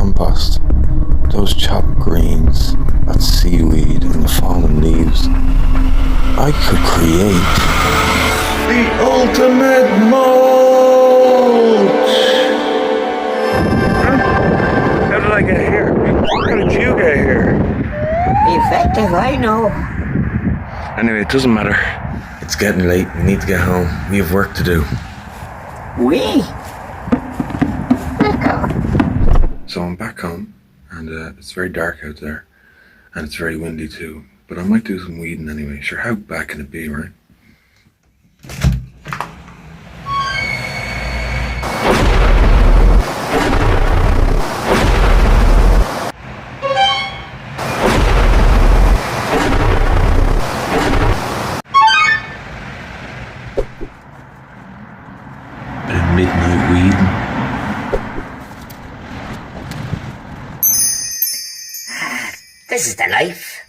compost, those chopped greens, that seaweed and the fallen leaves, I could create the ultimate mulch! How did I get here? How did you get here? Effective, I know. Anyway, it doesn't matter. It's getting late. We need to get home. We have work to do. So I'm back home, and it's very dark out there, and it's very windy too. But I might do some weeding anyway. Sure, how bad can it be, right? Bit of midnight weeding. This is the life.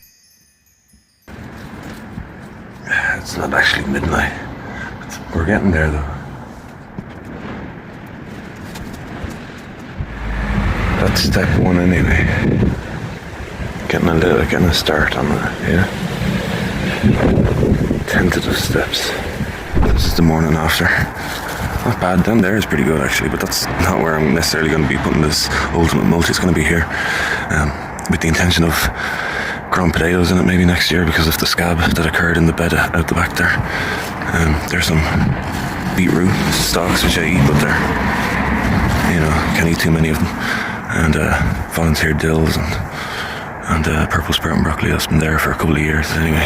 It's not actually midnight. We're getting there though. That's step one anyway. Getting a start on that, yeah. Tentative steps. This is the morning after. Not bad. Down there is pretty good actually, but that's not where I'm necessarily going to be putting this ultimate mulch. It's going to be here. With the intention of growing potatoes in it maybe next year because of the scab that occurred in the bed out the back there. There's some beetroot stalks which I eat, but can't eat too many of them. And volunteer dills and purple sprouting broccoli that's been there for a couple of years anyway.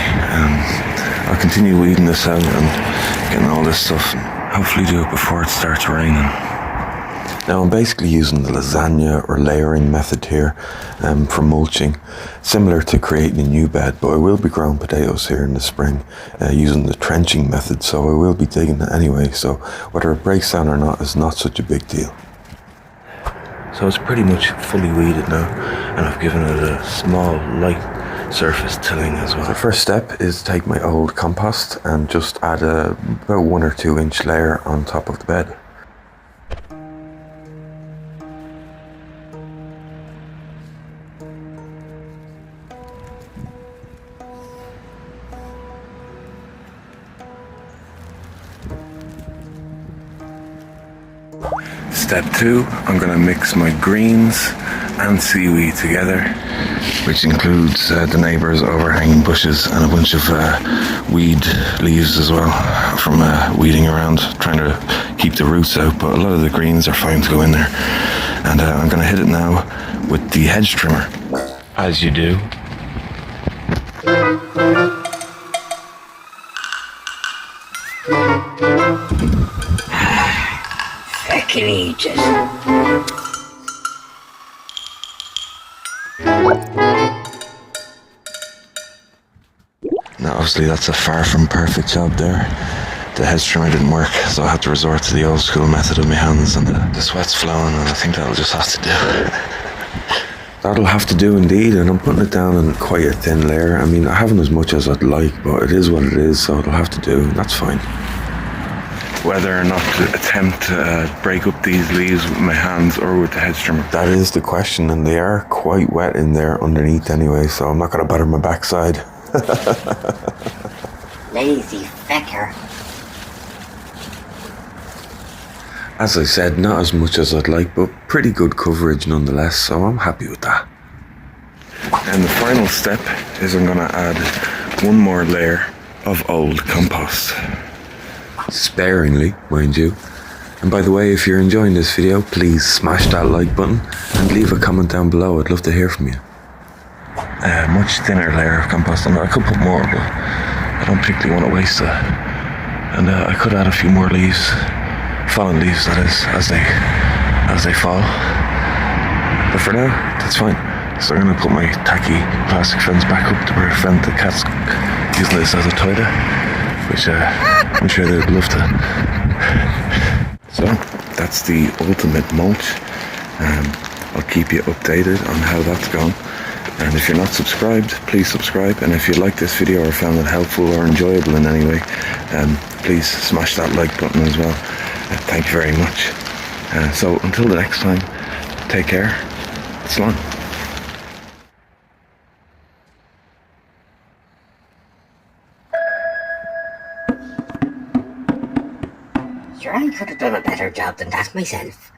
I'll continue weeding this out and getting all this stuff and hopefully do it before it starts raining. Now I'm basically using the lasagna or layering method here for mulching, similar to creating a new bed, but I will be growing potatoes here in the spring using the trenching method, so I will be digging it anyway, so whether it breaks down or not is not such a big deal. So it's pretty much fully weeded now, and I've given it a small light surface tilling as well. The first step is to take my old compost and just add about 1 or 2 inch layer on top of the bed. Step 2, I'm going to mix my greens and seaweed together, which includes the neighbour's overhanging bushes and a bunch of weed leaves as well from weeding around, trying to keep the roots out, but a lot of the greens are fine to go in there. And I'm going to hit it now with the hedge trimmer, as you do. Ages. Now obviously that's a far from perfect job there. The hedge trimmer didn't work, so I had to resort to the old school method of my hands, and the sweat's flowing, and I think that'll just have to do. That'll have to do indeed, and I'm putting it down in quite a thin layer. I mean, I haven't as much as I'd like, but it is what it is, so it'll have to do, and that's fine. Whether or not to attempt to break up these leaves with my hands or with the hedge trimmer. That is the question, and they are quite wet in there underneath anyway, so I'm not going to batter my backside. Lazy fecker. As I said, not as much as I'd like, but pretty good coverage nonetheless, so I'm happy with that. And the final step is I'm going to add 1 more layer of old compost. Sparingly, mind you. And by the way, if you're enjoying this video, please smash that like button and leave a comment down below. I'd love to hear from you. Much thinner layer of compost on there. I could put more, but I don't particularly want to waste it. And I could add a few more leaves, fallen leaves that is, as they fall. But for now, that's fine. So I'm going to put my tacky plastic fence back up to prevent the cats using this as a toilet, which I'm sure they'd love to. So that's the ultimate mulch. I'll keep you updated on how that's gone. And if you're not subscribed, please subscribe. And if you like this video or found it helpful or enjoyable in any way, please smash that like button as well. Thank you very much. So until the next time, take care. Slán. Sure, I could have done a better job than that myself.